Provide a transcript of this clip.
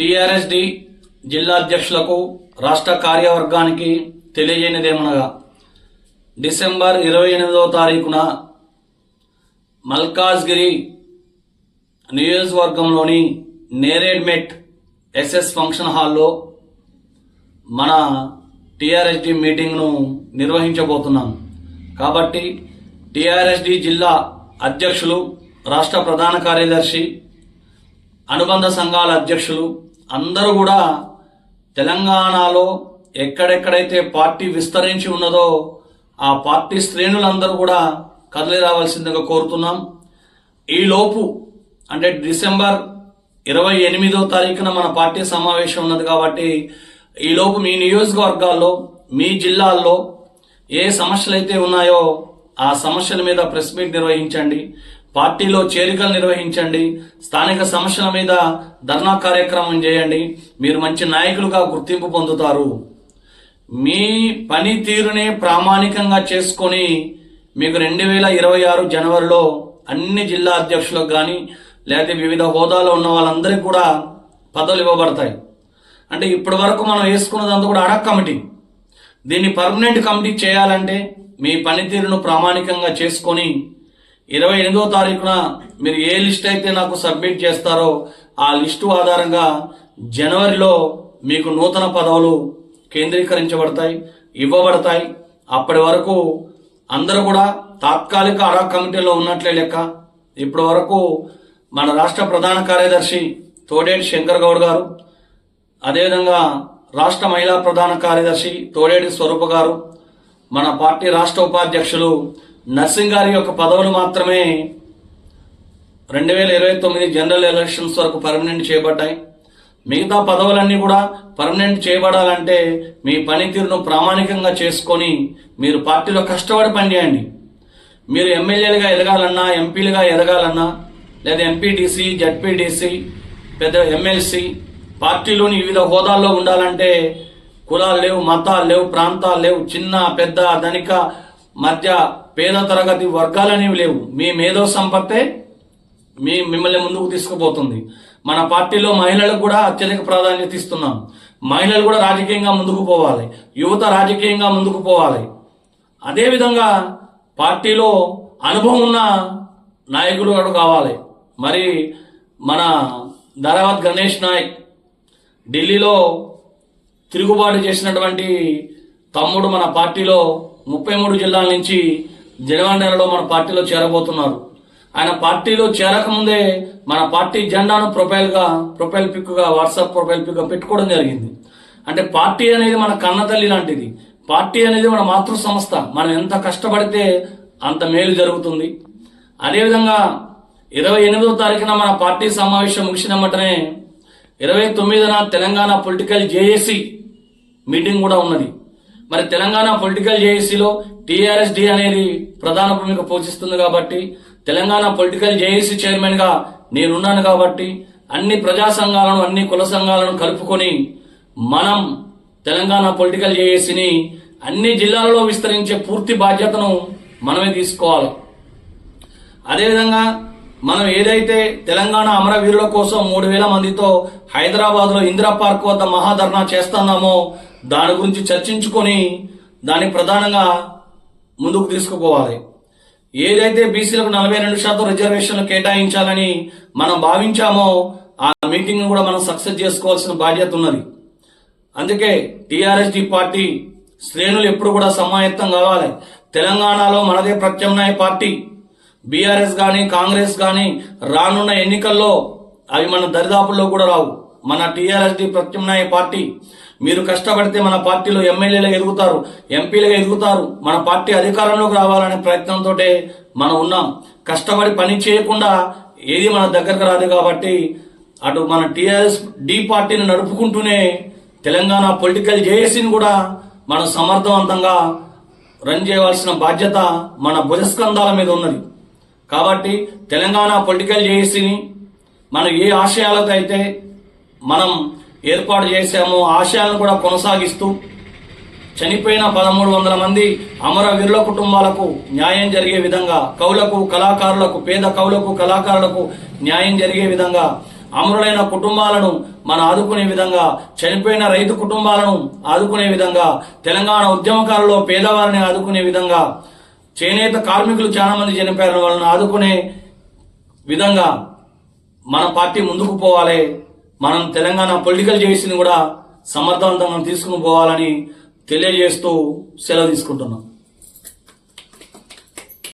TRSD జిల్లా అధ్యక్షులకు రాష్ట్ర కార్యవర్గానికి తెలియజేయనిదేమనగా December 28వ తారీఖున మల్కాజ్గిరి నియోజకవర్గంలోని నేరేడ్మెట్ ఎస్ఎస్ ఫంక్షన్ హాల్లో మన టీఆర్ఎస్డి మీటింగ్ను నిర్వహించబోతున్నాం. కాబట్టి టీఆర్ఎస్డి జిల్లా అధ్యక్షులు, రాష్ట్ర ప్రధాన కార్యదర్శి, అనుబంధ సంఘాల అధ్యక్షులు అందరూ కూడా తెలంగాణలో ఎక్కడెక్కడైతే పార్టీ విస్తరించి ఉన్నదో ఆ పార్టీ శ్రేణులందరూ కూడా కదిలి రావాల్సిందిగా కోరుతున్నాం. ఈలోపు అంటే డిసెంబర్ 28వ తారీఖున మన పార్టీ సమావేశం ఉన్నది. కాబట్టి ఈలోపు మీ నియోజకవర్గాల్లో, మీ జిల్లాల్లో ఏ సమస్యలు అయితే ఉన్నాయో ఆ సమస్యల మీద ప్రెస్ మీట్ నిర్వహించండి, పార్టీలో చేరికలు నిర్వహించండి, స్థానిక సమస్యల మీద ధర్నా కార్యక్రమం చేయండి. మీరు మంచి నాయకులుగా గుర్తింపు పొందుతారు. మీ పనితీరునే ప్రామాణికంగా చేసుకొని మీకు 2026 జనవరిలో అన్ని జిల్లా అధ్యక్షులకు కానీ లేదా వివిధ హోదాలో ఉన్న వాళ్ళందరికీ కూడా పదవులు ఇవ్వబడతాయి. అంటే ఇప్పటి వరకు మనం వేసుకున్నదంతా కూడా అడక్ కమిటీ. దీన్ని పర్మనెంట్ కమిటీ చేయాలంటే మీ పనితీరును ప్రామాణికంగా చేసుకొని 28వ తారీఖున మీరు ఏ లిస్ట్ అయితే నాకు సబ్మిట్ చేస్తారో ఆ లిస్టు ఆధారంగా జనవరిలో మీకు నూతన పదవులు కేంద్రీకరించబడతాయి, ఇవ్వబడతాయి. అప్పటి వరకు అందరూ కూడా తాత్కాలిక అడాక్ కమిటీలో ఉన్నట్లే లెక్క. ఇప్పటి వరకు మన రాష్ట్ర ప్రధాన కార్యదర్శి తోడేటి శంకర్ గౌడ్ గారు, అదేవిధంగా రాష్ట్ర మహిళా ప్రధాన కార్యదర్శి తోడేటి స్వరూప గారు, మన పార్టీ రాష్ట్ర ఉపాధ్యక్షులు నర్సింగ్ గారి యొక్క పదవులు మాత్రమే 2029 జనరల్ ఎలక్షన్స్ వరకు పర్మనెంట్ చేయబడ్డాయి. మిగతా పదవులన్నీ కూడా పర్మనెంట్ చేయబడాలంటే మీ పనితీరును ప్రామాణికంగా చేసుకొని మీరు పార్టీలో కష్టపడి పనిచేయండి. మీరు ఎమ్మెల్యేలుగా ఎదగాలన్నా, ఎంపీలుగా ఎదగాలన్నా, లేదా ఎంపీటీసీ, జడ్పీటీసీ, పెద్ద ఎమ్మెల్సీ, పార్టీలోని వివిధ హోదాల్లో ఉండాలంటే కులాలు లేవు, మతాలు లేవు, ప్రాంతాలు లేవు, చిన్న పెద్ద ధనిక మధ్య పేద తరగతి వర్గాలనేవి లేవు. మీ మేధో సంపత్తే మిమ్మల్ని ముందుకు తీసుకుపోతుంది. మన పార్టీలో మహిళలకు కూడా అత్యధిక ప్రాధాన్యత ఇస్తున్నాం. మహిళలు కూడా రాజకీయంగా ముందుకు పోవాలి, యువత రాజకీయంగా ముందుకు పోవాలి. అదేవిధంగా పార్టీలో అనుభవం ఉన్న నాయకులు కూడా కావాలి. మరి మన ధరావత్ గణేష్ నాయక్ ఢిల్లీలో తిరుగుబాటు చేసినటువంటి తమ్ముడు మన పార్టీలో 33 జిల్లాల నుంచి జనవరి నెలలో మన పార్టీలో చేరబోతున్నారు. ఆయన పార్టీలో చేరకముందే మన పార్టీ జెండాను ప్రొఫైల్ పిక్గా వాట్సాప్ ప్రొఫైల్ పిక్గా పెట్టుకోవడం జరిగింది. అంటే పార్టీ అనేది మన కన్నతల్లి లాంటిది. పార్టీ అనేది మన మాతృ సంస్థ. మనం ఎంత కష్టపడితే అంత మేలు జరుగుతుంది. అదేవిధంగా 28వ తారీఖున మన పార్టీ సమావేశం ముగిసిన వెంటనే 29న తెలంగాణ పొలిటికల్ జేఏసీ మీటింగ్ కూడా ఉన్నది. మరి తెలంగాణ పొలిటికల్ జేఏసీలో టీఆర్ఎస్డి అనేది ప్రధాన భూమిక పోషిస్తుంది. కాబట్టి తెలంగాణ పొలిటికల్ జేఏసీ చైర్మన్ గా నేనున్నాను. కాబట్టి అన్ని ప్రజా సంఘాలను, అన్ని కుల సంఘాలను కలుపుకొని మనం తెలంగాణ పొలిటికల్ జేఏసీని అన్ని జిల్లాలలో విస్తరించే పూర్తి బాధ్యతను మనమే తీసుకోవాలి. అదేవిధంగా మనం ఏదైతే తెలంగాణ అమరవీరుల కోసం 3000 మందితో హైదరాబాద్ లో ఇందిరా పార్క్ వద్ద మహాధర్నా చేస్తున్నామో దాని గురించి చర్చించుకొని దాన్ని ప్రధానంగా ముందుకు తీసుకుపోవాలి. ఏదైతే బీసీలకు 42% రిజర్వేషన్లు కేటాయించాలని మనం భావించామో ఆ మీటింగ్ కూడా మనం సక్సెస్ చేసుకోవాల్సిన బాధ్యత ఉన్నది. అందుకే టీఆర్ఎస్డి పార్టీ శ్రేణులు ఎప్పుడు కూడా సమాయత్తం కావాలి. తెలంగాణలో మనదే ప్రత్యామ్నాయ పార్టీ. బీఆర్ఎస్ గాని, కాంగ్రెస్ గాని రానున్న ఎన్నికల్లో అవి మన దరిదాపుల్లో కూడా రావు. మన టీఆర్ఎస్డి ప్రత్యామ్నాయ పార్టీ. మీరు కష్టపడితే మన పార్టీలో ఎమ్మెల్యేలుగా ఎదుగుతారు, ఎంపీలుగా ఎదుగుతారు. మన పార్టీ అధికారంలోకి రావాలనే ప్రయత్నంతో మనం ఉన్నాం. కష్టపడి పని చేయకుండా ఏది మన దగ్గరకు రాదు. కాబట్టి అటు మన టీఆర్ఎస్ డి పార్టీని నడుపుకుంటూనే తెలంగాణ పొలిటికల్ జేఏసీని కూడా మనం సమర్థవంతంగా రన్ చేయవలసిన బాధ్యత మన భుజస్కంధాల మీద ఉన్నది. కాబట్టి తెలంగాణ పొలిటికల్ జేఏసీని మనం ఏ ఆశయాలతో అయితే మనం ఏర్పాటు చేశామో ఆశయాలను కూడా కొనసాగిస్తూ చనిపోయిన 1300 మంది అమరవీరుల కుటుంబాలకు న్యాయం జరిగే విధంగా, కవులకు, కళాకారులకు, పేద కవులకు, కళాకారులకు న్యాయం జరిగే విధంగా అమరులైన కుటుంబాలను మనం ఆదుకునే విధంగా, చనిపోయిన రైతు కుటుంబాలను ఆదుకునే విధంగా, తెలంగాణ ఉద్యమకారుల్లో పేదవారిని ఆదుకునే విధంగా, చేనేత కార్మికులు చాలా మంది చనిపోయిన వాళ్ళని ఆదుకునే విధంగా మన పార్టీ ముందుకు పోవాలి. మనం తెలంగాణ పొలిటికల్ చేసిని కూడా సమర్థవంతంగా తీసుకుని పోవాలని తెలియజేస్తూ సెలవు తీసుకుంటున్నాం.